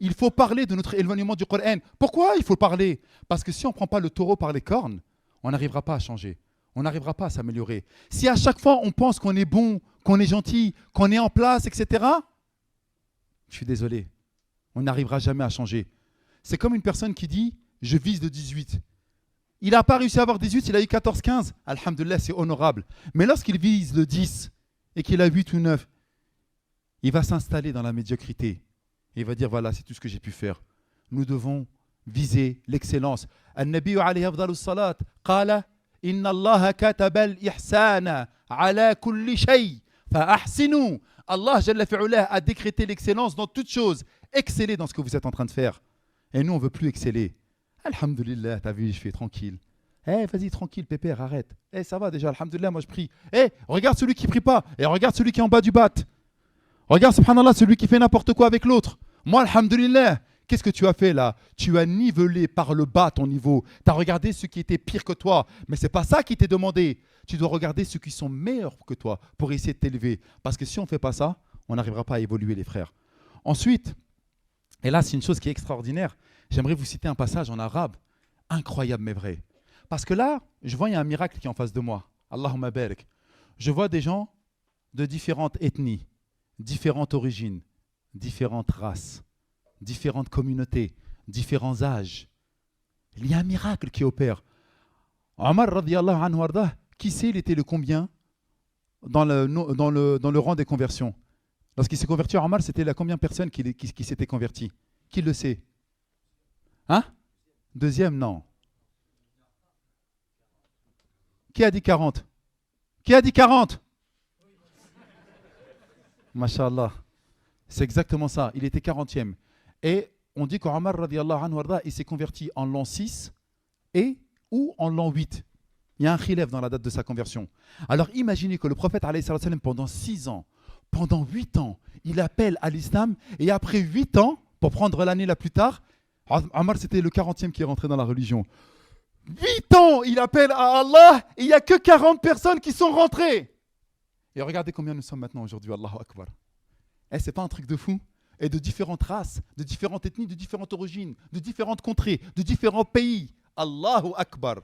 Il faut parler de notre éloignement du Coran. Pourquoi il faut parler? Parce que si on ne prend pas le taureau par les cornes, on n'arrivera pas à changer. On n'arrivera pas à s'améliorer. Si à chaque fois on pense qu'on est bon, qu'on est gentil, qu'on est en place, etc., je suis désolé, on n'arrivera jamais à changer. C'est comme une personne qui dit « je vise de 18 ». Il n'a pas réussi à avoir 18, il a eu 14, 15. Alhamdoulilah, c'est honorable. Mais lorsqu'il vise le 10 et qu'il a 8 ou 9, il va s'installer dans la médiocrité. Et il va dire, voilà, c'est tout ce que j'ai pu faire. Nous devons viser l'excellence. An-Nabi alayhi afdalus salat qala inna Allah kataba al-ihsana ala kulli shay fa ahsinu. Allah jalla fi'ala a décrété l'excellence dans toute chose. Excellez dans ce que vous êtes en train de faire. Et nous, on ne veut plus exceller. Alhamdulillah, t'as vu, je fais tranquille. Vas-y, tranquille, pépère, arrête. Ça va déjà, alhamdulillah, moi je prie. Regarde celui qui prie pas. Et regarde celui qui est en bas du bat. Regarde, subhanallah, celui qui fait n'importe quoi avec l'autre. Moi, alhamdulillah, qu'est-ce que tu as fait là? Tu as nivelé par le bas ton niveau. Tu as regardé ceux qui étaient pires que toi. Mais ce n'est pas ça qui t'est demandé. Tu dois regarder ceux qui sont meilleurs que toi pour essayer de t'élever. Parce que si on ne fait pas ça, on n'arrivera pas à évoluer, les frères. Ensuite, et là, c'est une chose qui est extraordinaire. J'aimerais vous citer un passage en arabe, incroyable mais vrai. Parce que là, je vois, il y a un miracle qui est en face de moi. Allahumma barik. Je vois des gens de différentes ethnies, différentes origines, différentes races, différentes communautés, différents âges. Il y a un miracle qui opère. Omar, radiyallahu anhu ardah, qui sait il était le combien dans le rang des conversions? Lorsqu'il s'est converti, Omar, c'était la combien de personnes qui s'étaient converties? Qui le sait? Hein? Deuxième, non. Qui a dit 40? Qui a dit 40? Masha'Allah. C'est exactement ça. Il était 40e. Et on dit qu'Omar, radiyallahu anhu arda, il s'est converti en l'an 6 et ou en l'an 8. Il y a un khilaf dans la date de sa conversion. Alors imaginez que le prophète, alayhi salam, pendant 6 ans, pendant 8 ans, il appelle à l'islam et après 8 ans, pour prendre l'année la plus tard, Omar, c'était le 40e qui est rentré dans la religion. 8 ans, il appelle à Allah et il n'y a que 40 personnes qui sont rentrées. Et regardez combien nous sommes maintenant aujourd'hui, Allahu Akbar. C'est pas un truc de fou? Et de différentes races, de différentes ethnies, de différentes origines, de différentes contrées, de différents pays. Allahu Akbar.